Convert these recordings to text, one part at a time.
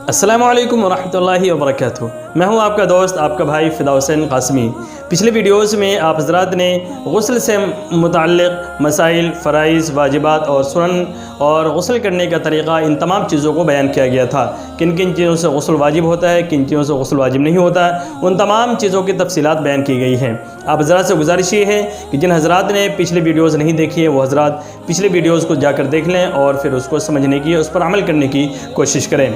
السلام علیکم ورحمۃ اللہ وبرکاتہ۔ میں ہوں آپ کا دوست، آپ کا بھائی فدا حسین قاسمی۔ پچھلے ویڈیوز میں آپ حضرات نے غسل سے متعلق مسائل، فرائض، واجبات اور سنن اور غسل کرنے کا طریقہ، ان تمام چیزوں کو بیان کیا گیا تھا۔ کن کن چیزوں سے غسل واجب ہوتا ہے، کن چیزوں سے غسل واجب نہیں ہوتا، ان تمام چیزوں کی تفصیلات بیان کی گئی ہیں۔ آپ حضرات سے گزارش یہ ہے کہ جن حضرات نے پچھلے ویڈیوز نہیں دیکھی ہے وہ حضرات پچھلے ویڈیوز کو جا کر دیکھ لیں اور پھر اس کو سمجھنے کی، اس پر عمل کرنے کی کوشش کریں۔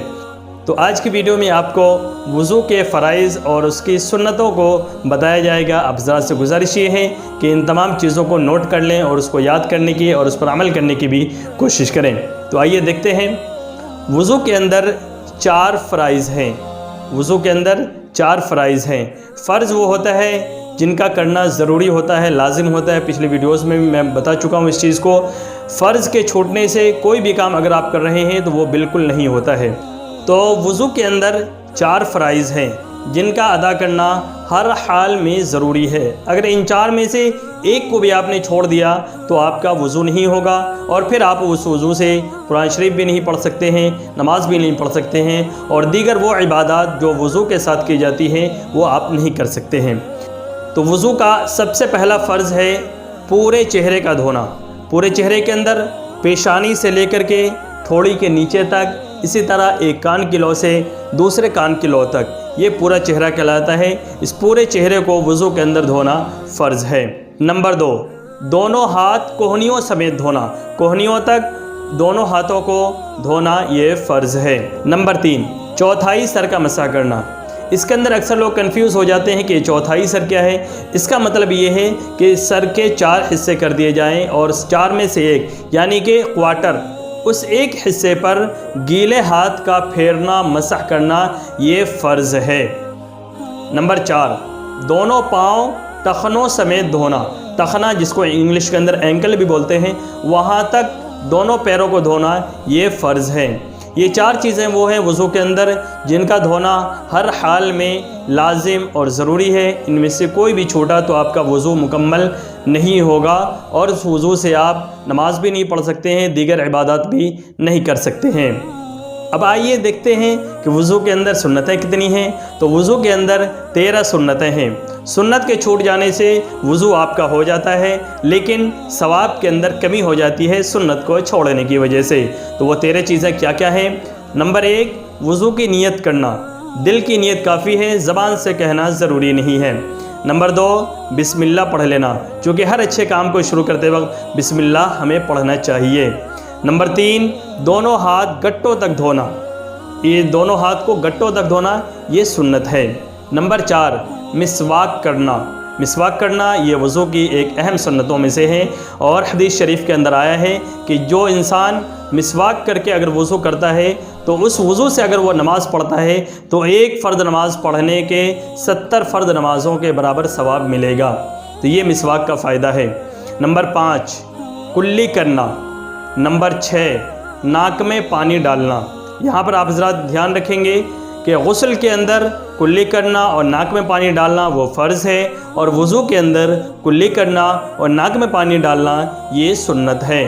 تو آج کی ویڈیو میں آپ کو وضو کے فرائض اور اس کی سنتوں کو بتایا جائے گا۔ آپ حضرات سے گزارش یہ ہے کہ ان تمام چیزوں کو نوٹ کر لیں اور اس کو یاد کرنے کی اور اس پر عمل کرنے کی بھی کوشش کریں۔ تو آئیے دیکھتے ہیں۔ وضو کے اندر 4 فرائض ہیں۔ وضو کے اندر 4 فرائض ہیں۔ فرض وہ ہوتا ہے جن کا کرنا ضروری ہوتا ہے، لازم ہوتا ہے۔ پچھلی ویڈیوز میں بھی میں بتا چکا ہوں اس چیز کو۔ فرض کے چھوٹنے سے کوئی بھی کام اگر آپ کر رہے ہیں تو وہ بالکل نہیں ہوتا ہے۔ تو وضو کے اندر 4 فرائض ہیں جن کا ادا کرنا ہر حال میں ضروری ہے۔ اگر ان 4 میں سے ایک کو بھی آپ نے چھوڑ دیا تو آپ کا وضو نہیں ہوگا، اور پھر آپ اس وضو سے قرآن شریف بھی نہیں پڑھ سکتے ہیں، نماز بھی نہیں پڑھ سکتے ہیں، اور دیگر وہ عبادات جو وضو کے ساتھ کی جاتی ہیں وہ آپ نہیں کر سکتے ہیں۔ تو وضو کا سب سے پہلا فرض ہے پورے چہرے کا دھونا۔ پورے چہرے کے اندر پیشانی سے لے کر کے تھوڑی کے نیچے تک، اسی طرح ایک کان کی لو سے دوسرے کان کی لو تک، یہ پورا چہرہ کہلاتا ہے۔ اس پورے چہرے کو وضو کے اندر دھونا فرض ہے۔ نمبر 2، دونوں ہاتھ کوہنیوں سمیت دھونا۔ کوہنیوں تک دونوں ہاتھوں کو دھونا یہ فرض ہے۔ نمبر 3، چوتھائی سر کا مسح کرنا۔ اس کے اندر اکثر لوگ کنفیوز ہو جاتے ہیں کہ چوتھائی سر کیا ہے۔ اس کا مطلب یہ ہے کہ سر کے 4 حصے کر دیے جائیں اور 4 میں سے ایک یعنی کہ کوارٹر، اس ایک حصے پر گیلے ہاتھ کا پھیرنا، مسح کرنا یہ فرض ہے۔ نمبر 4، دونوں پاؤں ٹخنوں سمیت دھونا۔ ٹخنا جس کو انگلش کے اندر اینکل بھی بولتے ہیں، وہاں تک دونوں پیروں کو دھونا یہ فرض ہے۔ یہ 4 چیزیں وہ ہیں وضو کے اندر جن کا دھونا ہر حال میں لازم اور ضروری ہے۔ ان میں سے کوئی بھی چھوٹا تو آپ کا وضو مکمل نہیں ہوگا، اور اس وضو سے آپ نماز بھی نہیں پڑھ سکتے ہیں، دیگر عبادات بھی نہیں کر سکتے ہیں۔ اب آئیے دیکھتے ہیں کہ وضو کے اندر سنتیں کتنی ہیں۔ تو وضو کے اندر 13 سنتیں ہیں۔ سنت کے چھوٹ جانے سے وضو آپ کا ہو جاتا ہے، لیکن ثواب کے اندر کمی ہو جاتی ہے سنت کو چھوڑنے کی وجہ سے۔ تو وہ 13 چیزیں کیا کیا ہیں؟ نمبر 1، وضو کی نیت کرنا۔ دل کی نیت کافی ہے، زبان سے کہنا ضروری نہیں ہے۔ نمبر 2، بسم اللہ پڑھ لینا، چونکہ ہر اچھے کام کو شروع کرتے وقت بسم اللہ ہمیں پڑھنا چاہیے۔ نمبر 3، دونوں ہاتھ گٹوں تک دھونا۔ یہ دونوں ہاتھ کو گٹوں تک دھونا یہ سنت ہے۔ نمبر 4، مسواک کرنا۔ مسواک کرنا یہ وضو کی ایک اہم سنتوں میں سے ہے، اور حدیث شریف کے اندر آیا ہے کہ جو انسان مسواک کر کے اگر وضو کرتا ہے تو اس وضو سے اگر وہ نماز پڑھتا ہے تو ایک فرض نماز پڑھنے کے 70 فرض نمازوں کے برابر ثواب ملے گا۔ تو یہ مسواک کا فائدہ ہے۔ نمبر 5، کلی کرنا۔ نمبر 6، ناک میں پانی ڈالنا۔ یہاں پر آپ حضرات دھیان رکھیں گے کہ غسل کے اندر کلی کرنا اور ناک میں پانی ڈالنا وہ فرض ہے، اور وضو کے اندر کلی کرنا اور ناک میں پانی ڈالنا یہ سنت ہے۔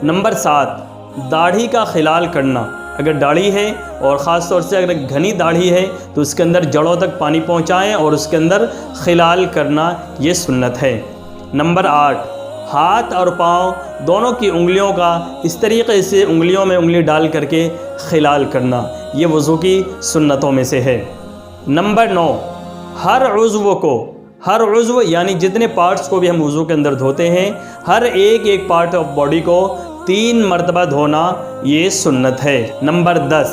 نمبر 7، داڑھی کا خلال کرنا۔ اگر داڑھی ہے اور خاص طور سے اگر گھنی داڑھی ہے تو اس کے اندر جڑوں تک پانی پہنچائیں اور اس کے اندر خلال کرنا یہ سنت ہے۔ نمبر 8، ہاتھ اور پاؤں دونوں کی انگلیوں کا اس طریقے سے انگلیوں میں انگلی ڈال کر کے خلال کرنا یہ وضو کی سنتوں میں سے ہے۔ نمبر 9، ہر عضو یعنی جتنے پارٹس کو بھی ہم وضو کے اندر دھوتے ہیں، ہر ایک پارٹ آف باڈی کو 3 مرتبہ دھونا یہ سنت ہے۔ نمبر 10،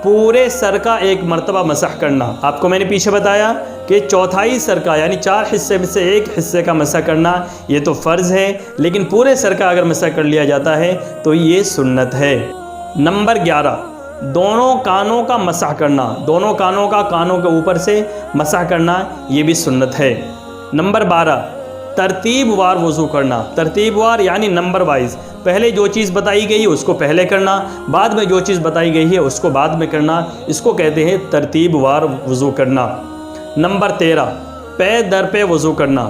پورے سر کا 1 مرتبہ مسح کرنا۔ آپ کو میں نے پیچھے بتایا کہ چوتھائی سر کا یعنی 4 حصے میں سے 1 حصے کا مسح کرنا یہ تو فرض ہے، لیکن پورے سر کا اگر مسح کر لیا جاتا ہے تو یہ سنت ہے۔ نمبر 11، دونوں کانوں کا مسح کرنا۔ دونوں کانوں کا کانوں کے اوپر سے مسح کرنا یہ بھی سنت ہے۔ نمبر 12، ترتیب وار وضو کرنا۔ ترتیب وار یعنی نمبر وائز، پہلے جو چیز بتائی گئی ہے اس کو پہلے کرنا، بعد میں جو چیز بتائی گئی ہے اس کو بعد میں کرنا، اس کو کہتے ہیں ترتیب وار وضو کرنا۔ نمبر 13، پے در پہ وضو کرنا۔